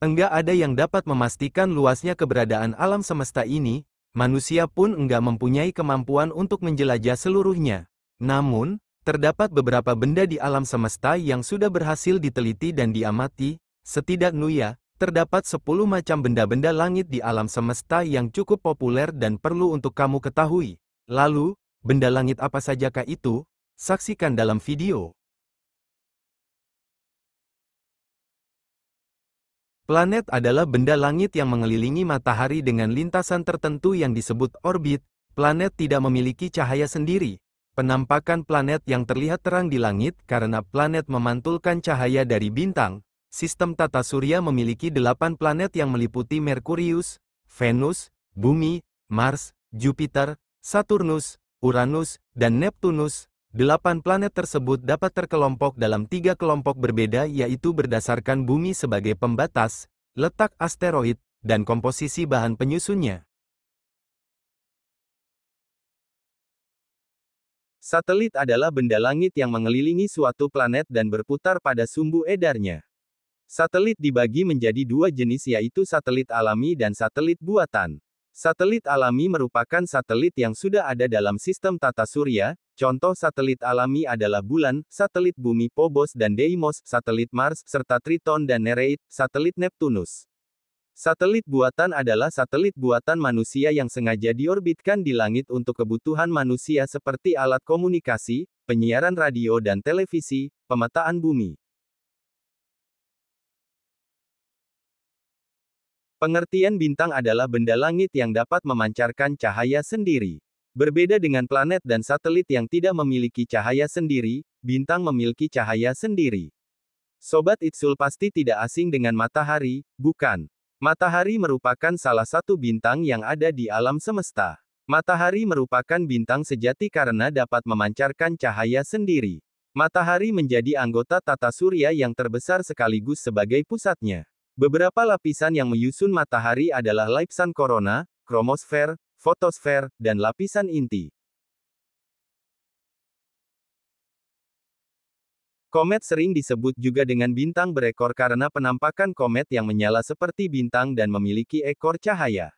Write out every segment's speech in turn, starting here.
Enggak ada yang dapat memastikan luasnya keberadaan alam semesta ini, manusia pun enggak mempunyai kemampuan untuk menjelajah seluruhnya. Namun, terdapat beberapa benda di alam semesta yang sudah berhasil diteliti dan diamati, setidaknya, terdapat 10 macam benda-benda langit di alam semesta yang cukup populer dan perlu untuk kamu ketahui. Lalu, benda langit apa sajakah itu? Saksikan dalam video. Planet adalah benda langit yang mengelilingi matahari dengan lintasan tertentu yang disebut orbit. Planet tidak memiliki cahaya sendiri. Penampakan planet yang terlihat terang di langit karena planet memantulkan cahaya dari bintang. Sistem tata surya memiliki 8 planet yang meliputi Merkurius, Venus, Bumi, Mars, Jupiter, Saturnus, Uranus, dan Neptunus. 8 planet tersebut dapat terkelompok dalam 3 kelompok berbeda, yaitu berdasarkan bumi sebagai pembatas, letak asteroid, dan komposisi bahan penyusunnya. Satelit adalah benda langit yang mengelilingi suatu planet dan berputar pada sumbu edarnya. Satelit dibagi menjadi 2 jenis, yaitu satelit alami dan satelit buatan. Satelit alami merupakan satelit yang sudah ada dalam sistem tata surya. Contoh satelit alami adalah Bulan, satelit Bumi Phobos dan Deimos, satelit Mars, serta Triton dan Nereid, satelit Neptunus. Satelit buatan adalah satelit buatan manusia yang sengaja diorbitkan di langit untuk kebutuhan manusia seperti alat komunikasi, penyiaran radio dan televisi, pemetaan bumi. Pengertian bintang adalah benda langit yang dapat memancarkan cahaya sendiri. Berbeda dengan planet dan satelit yang tidak memiliki cahaya sendiri, bintang memiliki cahaya sendiri. Sobat Itsul pasti tidak asing dengan matahari, bukan? Matahari merupakan salah satu bintang yang ada di alam semesta. Matahari merupakan bintang sejati karena dapat memancarkan cahaya sendiri. Matahari menjadi anggota tata surya yang terbesar sekaligus sebagai pusatnya. Beberapa lapisan yang menyusun matahari adalah lapisan korona, kromosfer, fotosfer, dan lapisan inti. Komet sering disebut juga dengan bintang berekor karena penampakan komet yang menyala seperti bintang dan memiliki ekor cahaya.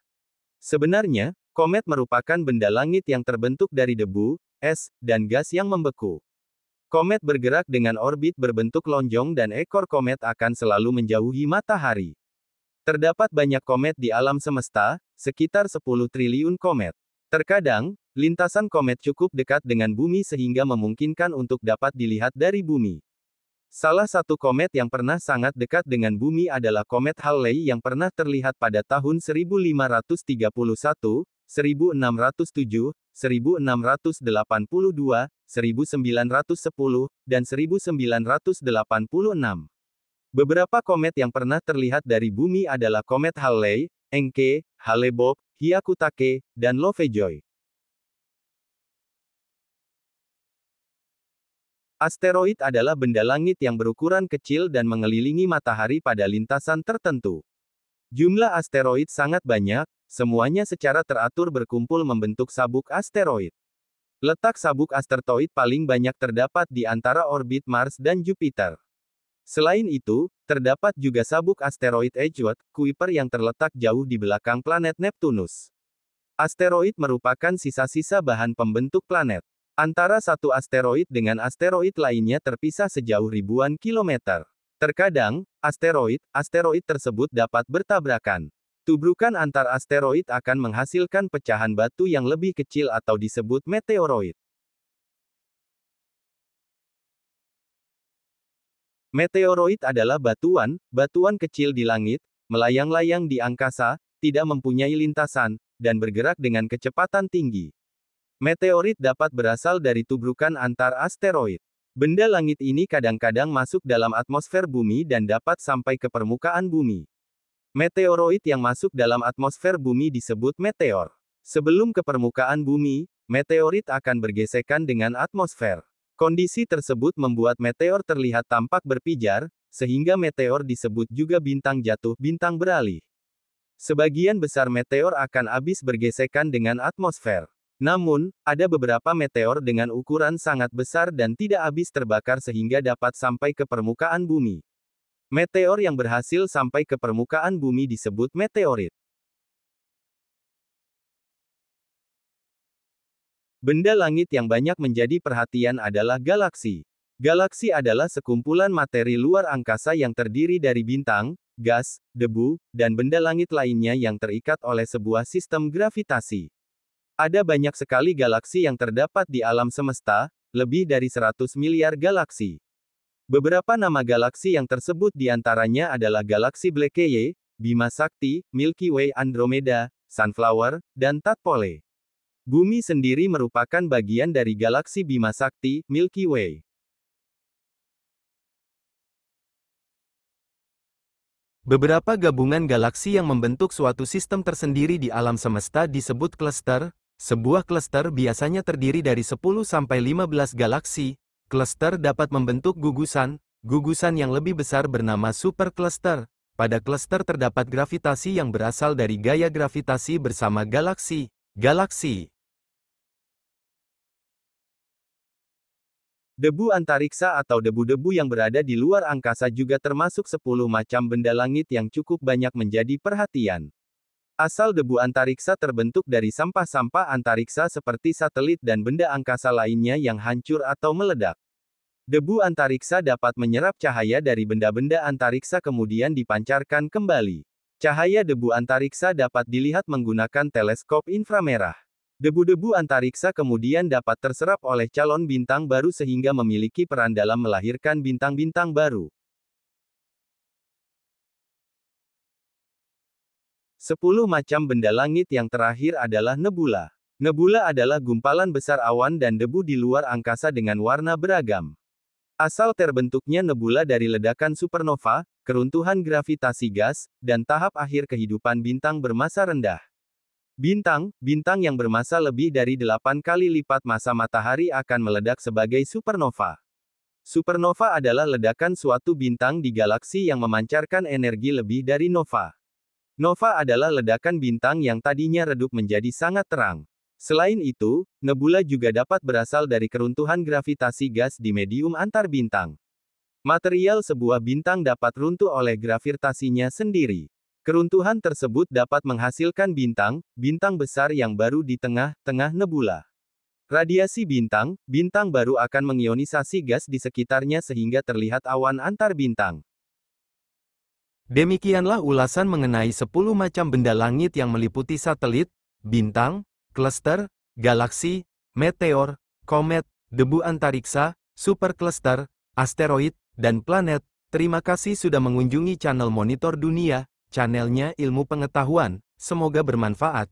Sebenarnya, komet merupakan benda langit yang terbentuk dari debu, es, dan gas yang membeku. Komet bergerak dengan orbit berbentuk lonjong dan ekor komet akan selalu menjauhi matahari. Terdapat banyak komet di alam semesta, sekitar 10 triliun komet. Terkadang, lintasan komet cukup dekat dengan bumi sehingga memungkinkan untuk dapat dilihat dari bumi. Salah satu komet yang pernah sangat dekat dengan bumi adalah komet Halley yang pernah terlihat pada tahun 1531, 1607, 1682, 1910, dan 1986. Beberapa komet yang pernah terlihat dari bumi adalah komet Halley, Encke, Hale-Bopp, Hyakutake, dan Lovejoy. Asteroid adalah benda langit yang berukuran kecil dan mengelilingi matahari pada lintasan tertentu. Jumlah asteroid sangat banyak, semuanya secara teratur berkumpul membentuk sabuk asteroid. Letak sabuk asteroid paling banyak terdapat di antara orbit Mars dan Jupiter. Selain itu, terdapat juga sabuk asteroid Edgeworth, Kuiper yang terletak jauh di belakang planet Neptunus. Asteroid merupakan sisa-sisa bahan pembentuk planet. Antara satu asteroid dengan asteroid lainnya terpisah sejauh ribuan kilometer. Terkadang, asteroid tersebut dapat bertabrakan. Tubrukan antar asteroid akan menghasilkan pecahan batu yang lebih kecil atau disebut meteoroid. Meteoroid adalah batuan kecil di langit, melayang-layang di angkasa, tidak mempunyai lintasan, dan bergerak dengan kecepatan tinggi. Meteorit dapat berasal dari tubrukan antar asteroid. Benda langit ini kadang-kadang masuk dalam atmosfer bumi dan dapat sampai ke permukaan bumi. Meteoroid yang masuk dalam atmosfer bumi disebut meteor. Sebelum ke permukaan bumi, meteorit akan bergesekan dengan atmosfer. Kondisi tersebut membuat meteor terlihat tampak berpijar, sehingga meteor disebut juga bintang jatuh, bintang beralih. Sebagian besar meteor akan habis bergesekan dengan atmosfer. Namun, ada beberapa meteor dengan ukuran sangat besar dan tidak habis terbakar sehingga dapat sampai ke permukaan bumi. Meteor yang berhasil sampai ke permukaan bumi disebut meteorit. Benda langit yang banyak menjadi perhatian adalah galaksi. Galaksi adalah sekumpulan materi luar angkasa yang terdiri dari bintang, gas, debu, dan benda langit lainnya yang terikat oleh sebuah sistem gravitasi. Ada banyak sekali galaksi yang terdapat di alam semesta, lebih dari 100 miliar galaksi. Beberapa nama galaksi yang tersebut diantaranya adalah galaksi Blackeye, Bima Sakti, Milky Way, Andromeda, Sunflower, dan Tadpole. Bumi sendiri merupakan bagian dari galaksi Bima Sakti, Milky Way. Beberapa gabungan galaksi yang membentuk suatu sistem tersendiri di alam semesta disebut cluster. Sebuah cluster biasanya terdiri dari 10-15 galaksi. Cluster dapat membentuk gugusan yang lebih besar bernama supercluster. Pada cluster terdapat gravitasi yang berasal dari gaya gravitasi bersama galaksi. Debu antariksa atau debu-debu yang berada di luar angkasa juga termasuk 10 macam benda langit yang cukup banyak menjadi perhatian. Asal debu antariksa terbentuk dari sampah-sampah antariksa seperti satelit dan benda angkasa lainnya yang hancur atau meledak. Debu antariksa dapat menyerap cahaya dari benda-benda antariksa kemudian dipancarkan kembali. Cahaya debu antariksa dapat dilihat menggunakan teleskop inframerah. Debu-debu antariksa kemudian dapat terserap oleh calon bintang baru sehingga memiliki peran dalam melahirkan bintang-bintang baru. 10 macam benda langit yang terakhir adalah nebula. Nebula adalah gumpalan besar awan dan debu di luar angkasa dengan warna beragam. Asal terbentuknya nebula dari ledakan supernova, keruntuhan gravitasi gas, dan tahap akhir kehidupan bintang bermassa rendah. Bintang yang bermassa lebih dari 8 kali lipat massa matahari akan meledak sebagai supernova. Supernova adalah ledakan suatu bintang di galaksi yang memancarkan energi lebih dari nova. Nova adalah ledakan bintang yang tadinya redup menjadi sangat terang. Selain itu, nebula juga dapat berasal dari keruntuhan gravitasi gas di medium antar bintang. Material sebuah bintang dapat runtuh oleh gravitasinya sendiri. Keruntuhan tersebut dapat menghasilkan bintang besar yang baru di tengah-tengah nebula. Radiasi bintang baru akan mengionisasi gas di sekitarnya sehingga terlihat awan antar bintang. Demikianlah ulasan mengenai 10 macam benda langit yang meliputi satelit, bintang, cluster, galaksi, meteor, komet, debu antariksa, supercluster, asteroid, dan planet. Terima kasih sudah mengunjungi channel Monitor Dunia, channelnya ilmu pengetahuan. Semoga bermanfaat.